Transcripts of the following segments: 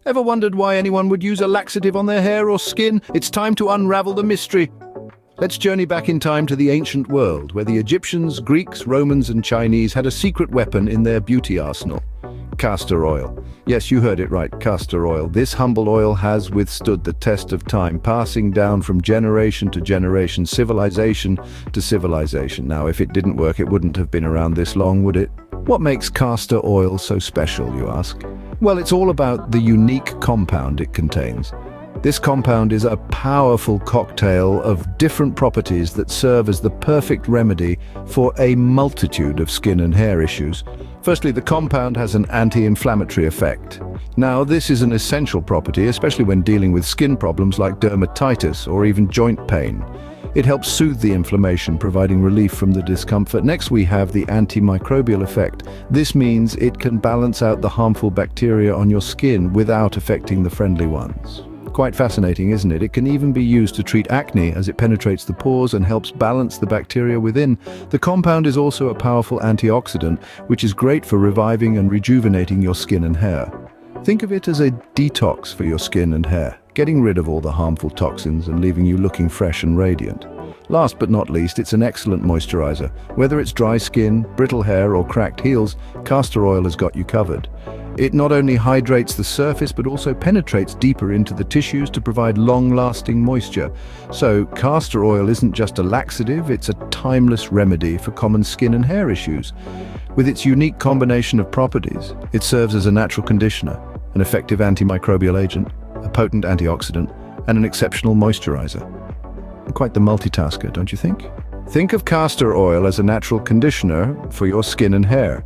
Ever wondered why anyone would use a laxative on their hair or skin? It's time to unravel the mystery. Let's journey back in time to the ancient world, where the Egyptians, Greeks, Romans, and Chinese had a secret weapon in their beauty arsenal: castor oil. Yes, you heard it right, castor oil. This humble oil has withstood the test of time, passing down from generation to generation, civilization to civilization. Now, if it didn't work, it wouldn't have been around this long, would it? What makes castor oil so special, you ask? Well, it's all about the unique compound it contains. This compound is a powerful cocktail of different properties that serve as the perfect remedy for a multitude of skin and hair issues. Firstly, the compound has an anti-inflammatory effect. Now, this is an essential property, especially when dealing with skin problems like dermatitis or even joint pain. It helps soothe the inflammation, providing relief from the discomfort. Next, we have the antimicrobial effect. This means it can balance out the harmful bacteria on your skin without affecting the friendly ones. Quite fascinating, isn't it? It can even be used to treat acne, as it penetrates the pores and helps balance the bacteria within. The compound is also a powerful antioxidant, which is great for reviving and rejuvenating your skin and hair. Think of it as a detox for your skin and hair, getting rid of all the harmful toxins and leaving you looking fresh and radiant. Last but not least, it's an excellent moisturizer. Whether it's dry skin, brittle hair, or cracked heels, castor oil has got you covered. It not only hydrates the surface, but also penetrates deeper into the tissues to provide long-lasting moisture. So, castor oil isn't just a laxative, it's a timeless remedy for common skin and hair issues. With its unique combination of properties, it serves as a natural conditioner, an effective antimicrobial agent, a potent antioxidant, and an exceptional moisturizer. Quite the multitasker, don't you think? Think of castor oil as a natural conditioner for your skin and hair.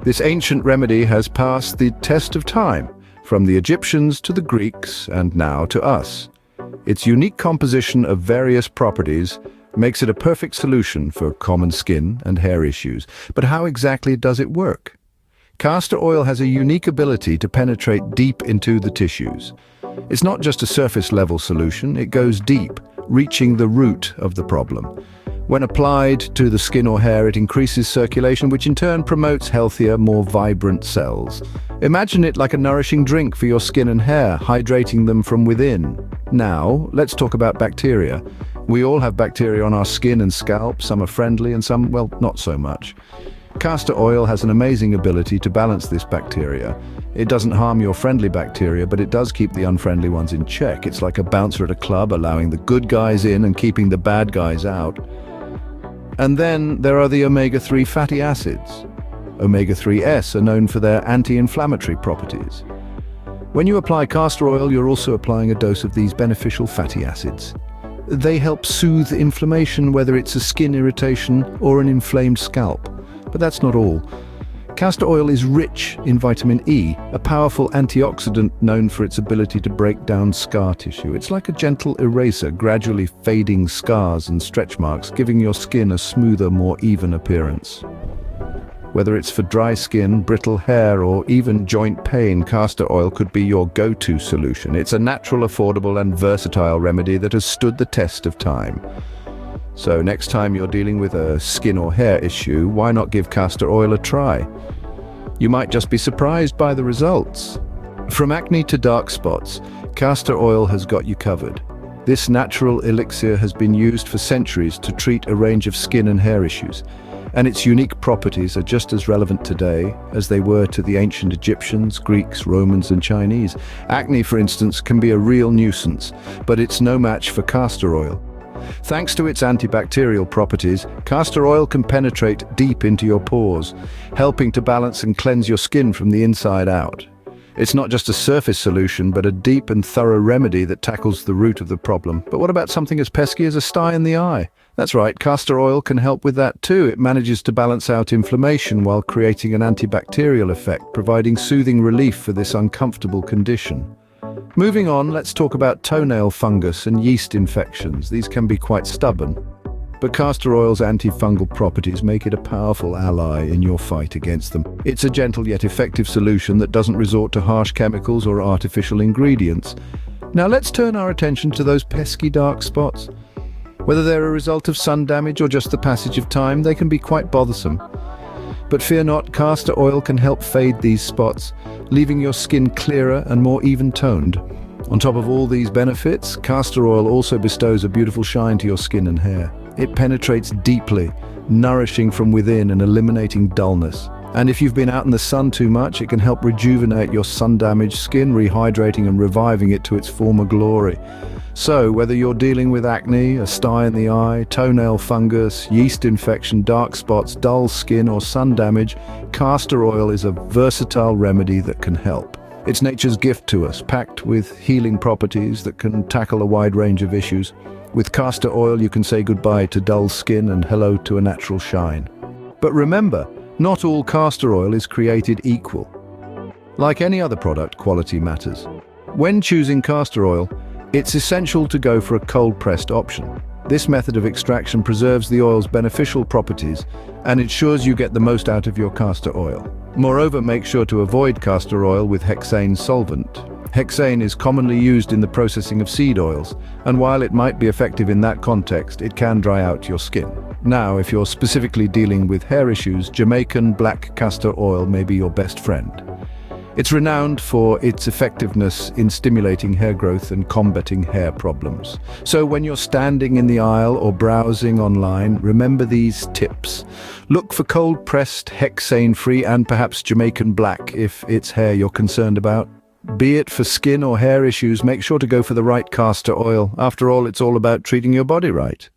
This ancient remedy has passed the test of time, from the Egyptians to the Greeks and now to us. Its unique composition of various properties makes it a perfect solution for common skin and hair issues. But how exactly does it work? Castor oil has a unique ability to penetrate deep into the tissues. It's not just a surface-level solution, it goes deep, reaching the root of the problem. When applied to the skin or hair, it increases circulation, which in turn promotes healthier, more vibrant cells. Imagine it like a nourishing drink for your skin and hair, hydrating them from within. Now, let's talk about bacteria. We all have bacteria on our skin and scalp. Some are friendly and some, well, not so much. Castor oil has an amazing ability to balance this bacteria. It doesn't harm your friendly bacteria, but it does keep the unfriendly ones in check. It's like a bouncer at a club, allowing the good guys in and keeping the bad guys out. And then there are the omega-3 fatty acids. Omega-3s are known for their anti-inflammatory properties. When you apply castor oil, you're also applying a dose of these beneficial fatty acids. They help soothe inflammation, whether it's a skin irritation or an inflamed scalp. But that's not all. Castor oil is rich in vitamin E, a powerful antioxidant known for its ability to break down scar tissue. It's like a gentle eraser, gradually fading scars and stretch marks, giving your skin a smoother, more even appearance. Whether it's for dry skin, brittle hair, or even joint pain, castor oil could be your go-to solution. It's a natural, affordable, and versatile remedy that has stood the test of time. So next time you're dealing with a skin or hair issue, why not give castor oil a try? You might just be surprised by the results. From acne to dark spots, castor oil has got you covered. This natural elixir has been used for centuries to treat a range of skin and hair issues, and its unique properties are just as relevant today as they were to the ancient Egyptians, Greeks, Romans, and Chinese. Acne, for instance, can be a real nuisance, but it's no match for castor oil. Thanks to its antibacterial properties, castor oil can penetrate deep into your pores, helping to balance and cleanse your skin from the inside out. It's not just a surface solution, but a deep and thorough remedy that tackles the root of the problem. But what about something as pesky as a sty in the eye? That's right, castor oil can help with that too. It manages to balance out inflammation while creating an antibacterial effect, providing soothing relief for this uncomfortable condition. Moving on, let's talk about toenail fungus and yeast infections. These can be quite stubborn, but castor oil's antifungal properties make it a powerful ally in your fight against them. It's a gentle yet effective solution that doesn't resort to harsh chemicals or artificial ingredients. Now let's turn our attention to those pesky dark spots. Whether they're a result of sun damage or just the passage of time, they can be quite bothersome. But fear not, castor oil can help fade these spots, leaving your skin clearer and more even-toned. On top of all these benefits, castor oil also bestows a beautiful shine to your skin and hair. It penetrates deeply, nourishing from within and eliminating dullness. And if you've been out in the sun too much, it can help rejuvenate your sun-damaged skin, rehydrating and reviving it to its former glory. So, whether you're dealing with acne, a sty in the eye, toenail fungus, yeast infection, dark spots, dull skin or sun damage, castor oil is a versatile remedy that can help. It's nature's gift to us, packed with healing properties that can tackle a wide range of issues. With castor oil, you can say goodbye to dull skin and hello to a natural shine. But remember, not all castor oil is created equal. Like any other product, quality matters. When choosing castor oil, it's essential to go for a cold-pressed option. This method of extraction preserves the oil's beneficial properties and ensures you get the most out of your castor oil. Moreover, make sure to avoid castor oil with hexane solvent. Hexane is commonly used in the processing of seed oils, and while it might be effective in that context, it can dry out your skin. Now, if you're specifically dealing with hair issues, Jamaican black castor oil may be your best friend. It's renowned for its effectiveness in stimulating hair growth and combating hair problems. So when you're standing in the aisle or browsing online, remember these tips. Look for cold-pressed, hexane-free and perhaps Jamaican black if it's hair you're concerned about. Be it for skin or hair issues, make sure to go for the right castor oil. After all, it's all about treating your body right.